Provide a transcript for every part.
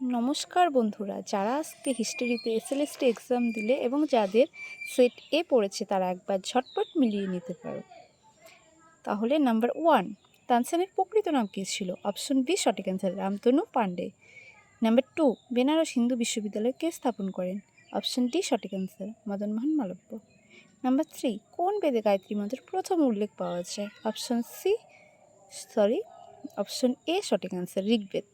নমস্কার বন্ধুরা, যারা আজকে হিস্ট্রিতে এসএলএসটি এক্সাম দিলে এবং যাদের সেট এ পড়েছে তারা একবার ঝটপট মিলিয়ে নিতে পারো। তাহলে নাম্বার 1, তানসেনের প্রকৃত নাম কী ছিল? অপশন বি সঠিক অ্যান্সার, রামতনু পাণ্ডে। নাম্বার 2, বেনারস হিন্দু বিশ্ববিদ্যালয় কে স্থাপন করেন? অপশন ডি সঠিক অ্যান্সার, মদনমোহন মালব্য। নাম্বার 3, কোন বেদে গায়ত্রী মন্ত্রের প্রথম উল্লেখ পাওয়া যায়? অপশন এ সঠিক অ্যান্সার, ঋগ্বেদ।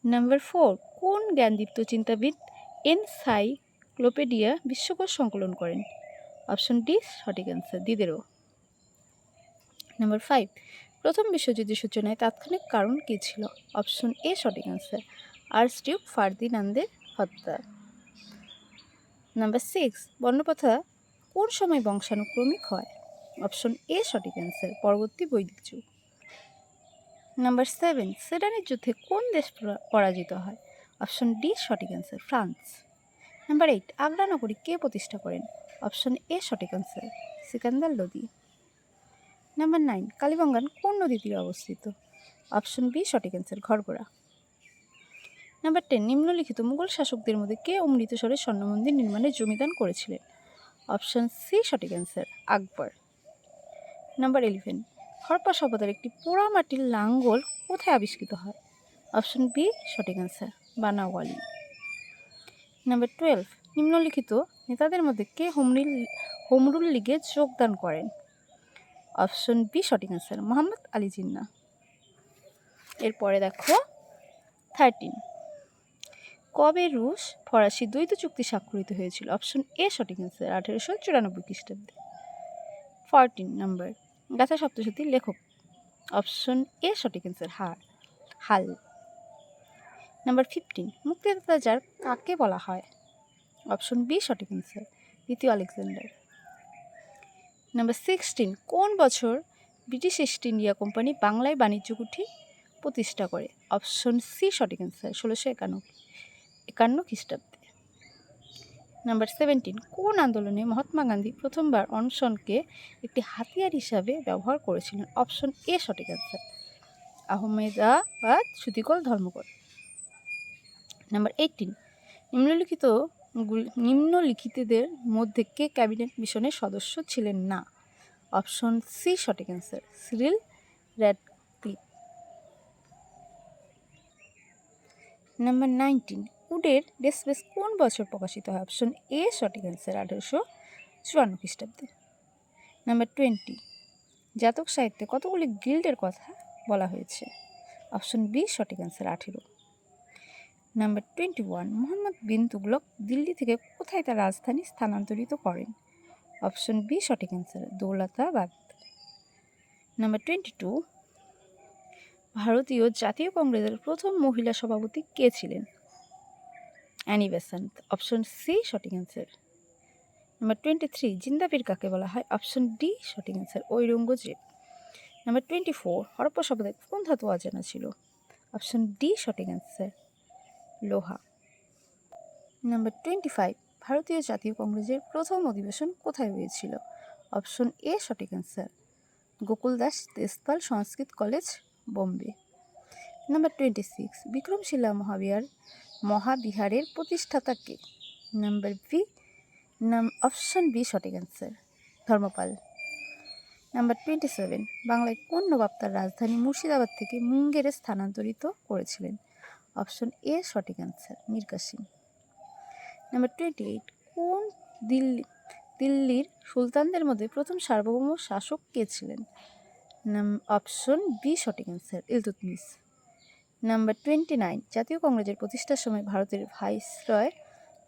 নাম্বার 4, কোন জ্ঞানদীপ্ত চিন্তাবিদ এনসাইক্লোপিডিয়া বিশ্বকোষ সংকলন করেন? অপশন ডি সঠিক অ্যান্সার, দিদেরো। নাম্বার 5, প্রথম বিশ্বযুদ্ধের সূচনায় তাৎক্ষণিক কারণ কী ছিল? অপশন এ সঠিক অ্যান্সার, আর্চডিউক ফার্দিনান্দের হত্যা। নাম্বার 6, বর্ণপ্রথা কোন সময় বংশানুক্রমিক হয়? অপশন এ সঠিক অ্যান্সার, পরবর্তী বৈদিক যুগ। নাম্বার 7, সেডানের যুদ্ধে কোন দেশ পরাজিত হয়? অপশন ডি সঠিক অ্যান্সার, ফ্রান্স। নাম্বার 8, আগ্রা নগরী কে প্রতিষ্ঠা করেন? অপশন এ সঠিক অ্যান্সার, সিকান্দার লোদি। নাম্বার 9, কালীবঙ্গান কোন নদী তীরে অবস্থিত? অপশন বি সঠিক অ্যান্সার, ঘরগোড়া। নাম্বার 10, নিম্নলিখিত মুঘল শাসকদের মধ্যে কে অমৃতসরের স্বর্ণ মন্দির নির্মাণে জমিদান করেছিলেন? অপশন সি সঠিক অ্যান্সার, আকবর। নাম্বার 11, হরপ্পা সভ্যতার একটি পোড়া মাটির লাঙ্গল কোথায় আবিষ্কৃত হয়? অপশন বি সঠিক অ্যান্সার, বানাওয়ালি। নাম্বার 12, নিম্নলিখিত নেতাদের মধ্যে কে হোমরুল লীগে যোগদান করেন? অপশন বি সঠিক অ্যান্সার, মোহাম্মদ আলী জিন্নাহ। এরপরে দেখো 13, কবে রুশ ফরাসি দ্বৈত চুক্তি স্বাক্ষরিত হয়েছিল? অপশন এ সঠিক অ্যান্সার, 1894 খ্রিস্টাব্দে। 14 নাম্বার, গাথা সপ্তশতীর লেখক? অপশন এ সঠিক অ্যান্সার, হাল। নাম্বার 15, মুক্তিদাতা যার কাকে বলা হয়? অপশন বি সঠিক অ্যান্সার, দ্বিতীয় আলেকজান্ডার। নাম্বার 16, কোন বছর ব্রিটিশ ইস্ট ইন্ডিয়া কোম্পানি বাংলায় বাণিজ্য কুঠি প্রতিষ্ঠা করে? অপশন সি সঠিক অ্যান্সার, 1651 খ্রিস্টাব্দে। নাম্বার 17, কোন আন্দোলনে মহাত্মা গান্ধী প্রথমবার অনশনকে একটি হাতিয়ার হিসাবে ব্যবহার করেছিলেন? অপশন এ সঠিক অ্যান্সার, আহমেদাবাদ সুতিকল ধর্মঘট। নাম্বার 18, নিম্নলিখিতদের মধ্যে কে ক্যাবিনেট মিশনের সদস্য ছিলেন না? অপশন সি সঠিক অ্যান্সার, সিরিল র্যাডক্লিফ। নাম্বার 19, উডের ডেসপেস কোন বছর প্রকাশিত হয়? অপশন এ সঠিক অ্যান্সার, 1854 খ্রিস্টাব্দে। নাম্বার 20, জাতক সাহিত্যে কতগুলি গিল্ডের কথা বলা হয়েছে? অপশন বি সঠিক অ্যান্সার, 18। নাম্বার 21, মোহাম্মদ বিন তুগলক দিল্লি থেকে কোথায় তার রাজধানী স্থানান্তরিত করেন? অপশন বি সঠিক অ্যান্সার, দৌলতাবাদ। নাম্বার 22, ভারতীয় জাতীয় কংগ্রেসের প্রথম মহিলা সভাপতি কে ছিলেন? Annie Besant. অপশন সি সঠিক অ্যান্সার। নাম্বার 23, জিন্দাপীর কাকে বলা হয়? অপশন ডি সঠিক অ্যান্সার, ঔরঙ্গজেব। নাম্বার 24, হরপ্পা সভ্যতায় কোন ধাতু অজানা ছিল? অপশন ডি সঠিক অ্যান্সার, লোহা। নাম্বার 25, ভারতীয় জাতীয় কংগ্রেসের প্রথম অধিবেশন কোথায় হয়েছিল? অপশন এ সঠিক অ্যান্সার, গোকুলদাস তেজপাল সংস্কৃত কলেজ, বোম্বে। নাম্বার 26, বিক্রমশিলা মহাবিহারের প্রতিষ্ঠাতা কে? নাম্বার বি অপশন বি সঠিক অ্যান্সার, ধর্মপাল। নাম্বার 27, বাংলায় কোন নবাব তার রাজধানী মুর্শিদাবাদ থেকে মুঙ্গেরে স্থানান্তরিত করেছিলেন? অপশন এ সঠিক অ্যান্সার, মীর কাসিম। নাম্বার 28, কোন দিল্লির সুলতানদের মধ্যে প্রথম সার্বভৌম শাসক কে ছিলেন? অপশন বি সঠিক অ্যান্সার, ইলতুৎমিশ। নাম্বার 29, জাতীয় কংগ্রেসের প্রতিষ্ঠার সময় ভারতের ভাইসরয়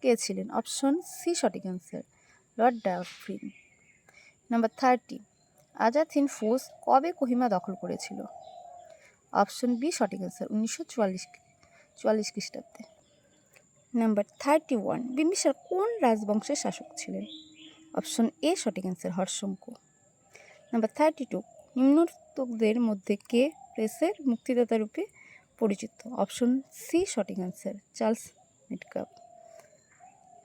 কে ছিলেন? অপশন সি সঠিক answer, Lord Dufferin. Number 30, Azad Hind Fauj কবে কোহিমা দখল করেছিল? অপশন বি সঠিক অ্যান্সার, 1944 খ্রিস্টাব্দে। নাম্বার 31, বিম্বিসার কোন রাজবংশের শাসক ছিলেন? অপশন এ সঠিক অ্যান্সার, হর্ষঙ্ক। নাম্বার 32, নিম্নোক্তদের মধ্যে কে প্রেসের মুক্তিদাতা রূপে পরিচিত? অপশন সি সঠিক answer, Charles Metcalfe.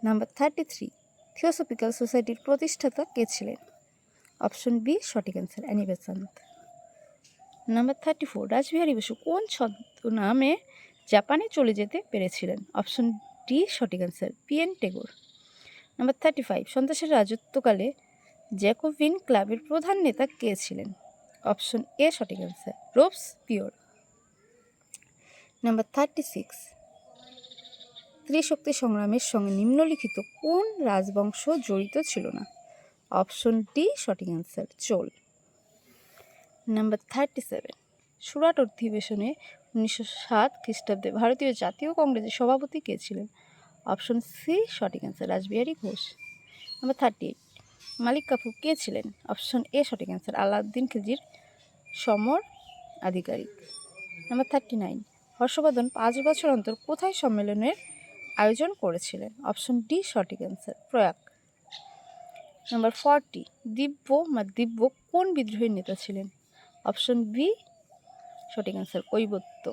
Number 33, theosophical সোসাইটির প্রতিষ্ঠাতা কে ছিলেন? অপশন বি সঠিক answer, Annie Besant. Number 34, Rashbehari Bose কোন ছদ্মনামে জাপানে চলে যেতে পেরেছিলেন? অপশন ডি সঠিক অ্যান্সার, PN টেগোর। নাম্বার 35, সন্ত্রাসের রাজত্বকালে জ্যাকোবিন ক্লাবের প্রধান নেতা কে ছিলেন? অপশন এ সঠিক অ্যান্সার, রোবসপিয়র। নাম্বার 36, ত্রিশক্তি সংগ্রামের সঙ্গে নিম্নলিখিত কোন রাজবংশ জড়িত ছিল না? অপশন ডি সঠিক অ্যান্সার, চোল। নাম্বার 37, সুরাট অধিবেশনে 1907 খ্রিস্টাব্দে ভারতীয় জাতীয় কংগ্রেসের সভাপতি কে ছিলেন? অপশন সি সঠিক অ্যান্সার, রাসবিহারী ঘোষ। নাম্বার 38, মালিক কাফুর কে ছিলেন? অপশন এ সঠিক অ্যান্সার, আলাউদ্দিন খিলজির সমর আধিকারিক। নাম্বার 39, হর্ষবর্ধন 5 বছর অন্তর কোথায় সম্মেলনের আয়োজন করেছিলেন? অপশন ডি সঠিক অ্যান্সার, প্রয়াগ। নাম্বার 40, দিব্য কোন বিদ্রোহীর নেতা ছিলেন? অপশন বি সঠিক answer, Kaibarta.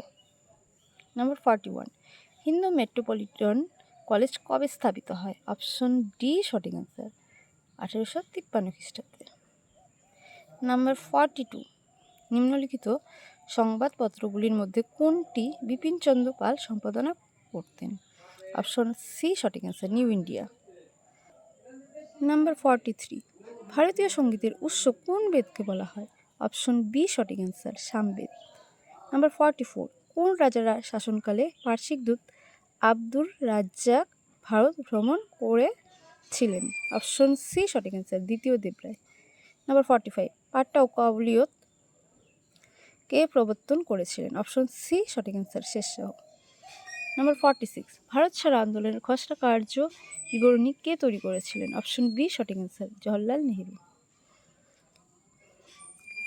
Number 41, Hindu Metropolitan College কবে স্থাপিত হয়? অপশন ডি সঠিক অ্যান্সার, 1853 খ্রিস্টাব্দে। নাম্বার 42, নিম্নলিখিত সংবাদপত্রগুলির মধ্যে কোনটি বিপিনচন্দ্র পাল সম্পাদনা করতেন? অপশন সি সঠিক অ্যান্সার, নিউ ইন্ডিয়া। নাম্বার 43, ভারতীয় সঙ্গীতের উৎস কোন বেদকে বলা হয়? অপশন বি সঠিক অ্যান্সার, সামবেদ। নাম্বার 44, কোন রাজার শাসনকালে পার্সিক দূত আব্দুর রাজ্জাক ভারত ভ্রমণ করেছিলেন? অপশন সি সঠিক অ্যান্সার, দ্বিতীয় দেবরায়। নাম্বার 45, পাট্টা ও কাবুলিয়ত কে প্রবর্তন করেছিলেন? অপশন সি সঠিক অ্যান্সার, শেরশাহ। নাম্বার 46, ভারত ছাড়ো আন্দোলনের খসড়া কার্য বিবরণী কে তৈরি করেছিলেন? অপশন বি সঠিক অ্যান্সার, জওহরলাল নেহেরু।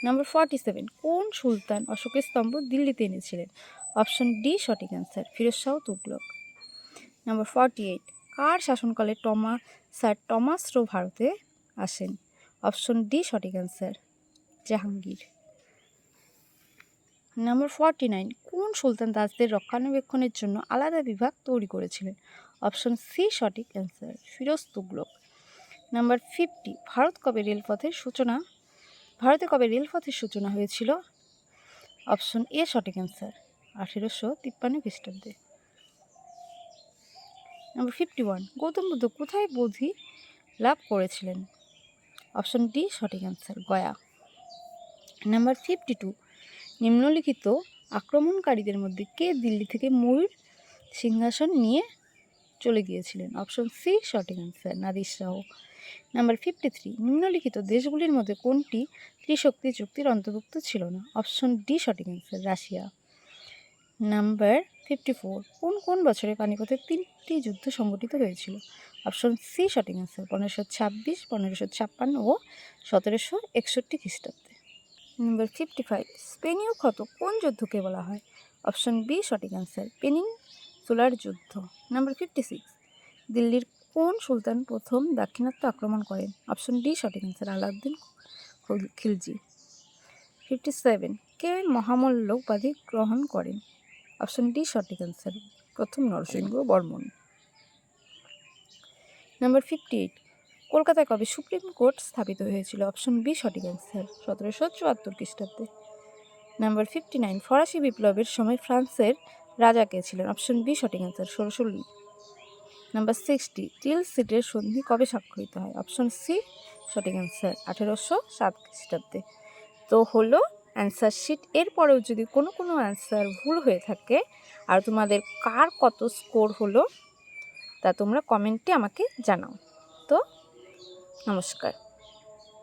নাম্বার 47, কোন সুলতান অশোকের স্তম্ভ দিল্লিতে এনেছিলেন? অপশন ডি সঠিক অ্যান্সার, ফিরোজ শাহ তুগলক। নাম্বার 48, কার শাসনকালে স্যার টমাস রো ভারতে আসেন? অপশন ডি সঠিক অ্যান্সার, জাহাঙ্গীর। নাম্বার 49, কোন সুলতান তাজদের রক্ষণাবেক্ষণের জন্য আলাদা বিভাগ তৈরি করেছিলেন? অপশন সি সঠিক অ্যান্সার, ফিরোজ তুগলক। নাম্বার 50, ভারতে কবে রেলপথের সূচনা হয়েছিল? অপশন এ সঠিক অ্যান্সার, 1853 খ্রিস্টাব্দে। নাম্বার 51, গৌতম বুদ্ধ কোথায় বোধি লাভ করেছিলেন? অপশন ডি সঠিক অ্যান্সার, গয়া। নাম্বার 52, নিম্নলিখিত আক্রমণকারীদের মধ্যে কে দিল্লি থেকে ময়ূর সিংহাসন নিয়ে চলে গিয়েছিলেন? অপশন সি সঠিক অ্যান্সার, নাদির শাহ। নাম্বার 53, নিম্নলিখিত দেশগুলির মধ্যে কোনটি ত্রিশক্তি চুক্তির অন্তর্ভুক্ত ছিল না? অপশন ডি সঠিক অ্যান্সার, রাশিয়া। নাম্বার 54, কোন বছরে পানিপথে 3টি যুদ্ধ সংঘটিত হয়েছিল? অপশন সি সঠিক অ্যান্সার, 1526, 1556 ও 1761 খ্রিস্টাব্দে। নাম্বার 55, স্পেনীয় ক্ষত কোন যুদ্ধকে বলা হয়? অপশন বি সঠিক অ্যান্সার, পেনিনসুলার যুদ্ধ। নাম্বার 56, দিল্লির কোন সুলতান প্রথম দাক্ষিণাত্য আক্রমণ করেন? অপশন ডি সঠিক অ্যান্সার, আলাউদ্দিন খিলজি। 57, কে মহামল্ল উপাধি গ্রহণ করেন? অপশন ডি সঠিক অ্যান্সার, প্রথম নরসিংহ বর্মন। নাম্বার 58, কলকাতায় কবে সুপ্রিম কোর্ট স্থাপিত হয়েছিল? অপশন বি সঠিক অ্যান্সার, 1774 খ্রিস্টাব্দে। নাম্বার 59, ফরাসি বিপ্লবের সময় ফ্রান্সের রাজা কে ছিলেন? অপশন বি সঠিক অ্যান্সার, 1600 লুই। নাম্বার 60, টিলসিটের সন্ধি কবে স্বাক্ষরিত হয়? অপশন সি সঠিক অ্যান্সার, 1807 খ্রিস্টাব্দে। তো হলো অ্যান্সার শিট। এরপরেও যদি কোনো অ্যান্সার ভুল হয়ে থাকে আর তোমাদের কার কত স্কোর হলো তা তোমরা কমেন্টে আমাকে জানাও। তো নমস্কার।